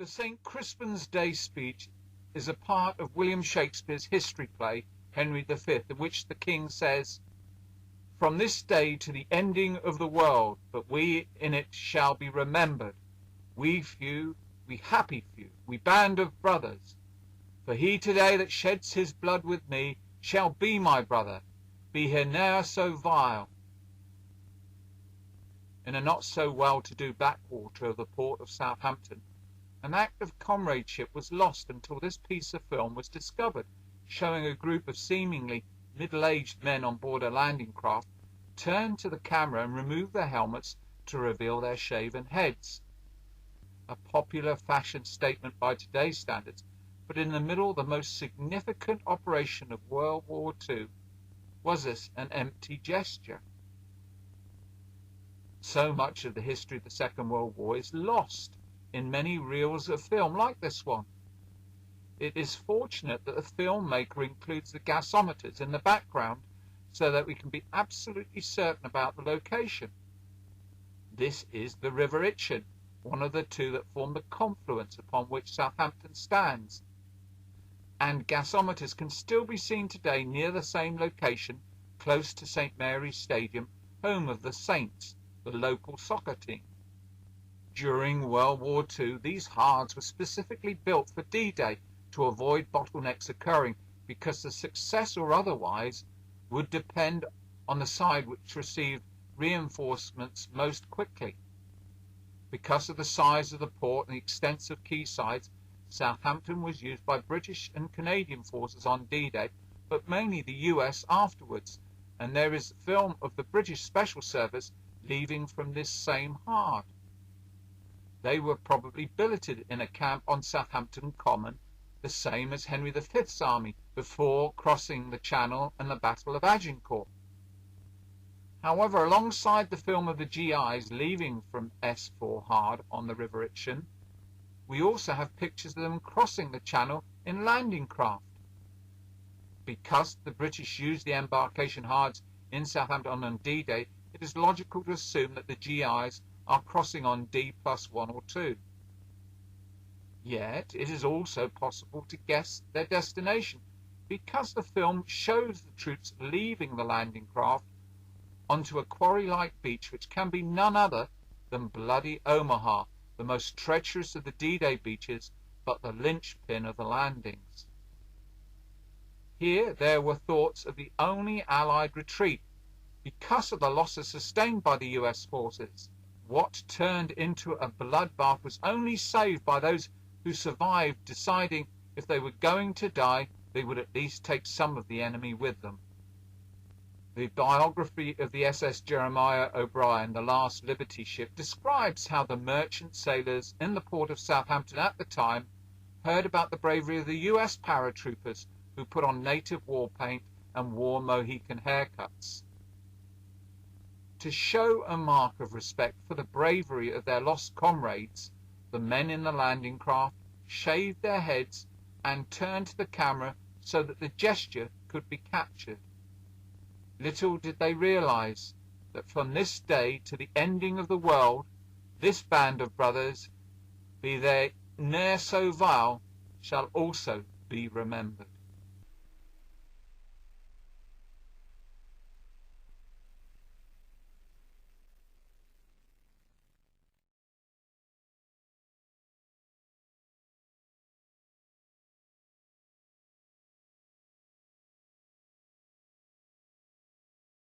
The St. Crispin's Day speech is a part of William Shakespeare's history play, Henry V, in which the king says, "From this day to the ending of the world, but we in it shall be remembered, we few, we happy few, we band of brothers. For he today that sheds his blood with me shall be my brother, be he ne'er so vile." In a not so well-to-do backwater of the port of Southampton, an act of comradeship was lost until this piece of film was discovered, showing a group of seemingly middle-aged men on board a landing craft turn to the camera and remove their helmets to reveal their shaven heads. A popular fashion statement by today's standards, but in the middle of the most significant operation of World War II, was this an empty gesture? So much of the history of the Second World War is lost in many reels of film like this one. It is fortunate that the filmmaker includes the gasometers in the background so that we can be absolutely certain about the location. This is the River Itchen, one of the two that form the confluence upon which Southampton stands, and gasometers can still be seen today near the same location, close to St. Mary's Stadium, home of the Saints, the local soccer team. During World War II, these hards were specifically built for D-Day to avoid bottlenecks occurring, because the success or otherwise would depend on the side which received reinforcements most quickly. Because of the size of the port and the extensive quaysides, Southampton was used by British and Canadian forces on D-Day, but mainly the US afterwards, and there is film of the British Special Service leaving from this same hard. They were probably billeted in a camp on Southampton Common, the same as Henry V's army before crossing the Channel and the Battle of Agincourt. However, alongside the film of the GIs leaving from S4 hard on the River Itchen, we also have pictures of them crossing the Channel in landing craft. Because the British used the embarkation hards in Southampton on D-Day, it is logical to assume that the GIs are crossing on D+1 or 2. Yet it is also possible to guess their destination, because the film shows the troops leaving the landing craft onto a quarry-like beach which can be none other than bloody Omaha, the most treacherous of the D-Day beaches, but the linchpin of the landings. Here there were thoughts of the only Allied retreat, because of the losses sustained by the US forces. What turned into a bloodbath was only saved by those who survived, deciding if they were going to die, they would at least take some of the enemy with them. The biography of the SS Jeremiah O'Brien, the last Liberty ship, describes how the merchant sailors in the port of Southampton at the time heard about the bravery of the US paratroopers who put on native war paint and wore Mohican haircuts. To show a mark of respect for the bravery of their lost comrades, the men in the landing craft shaved their heads and turned to the camera so that the gesture could be captured. Little did they realize that from this day to the ending of the world, this band of brothers, be they ne'er so vile, shall also be remembered.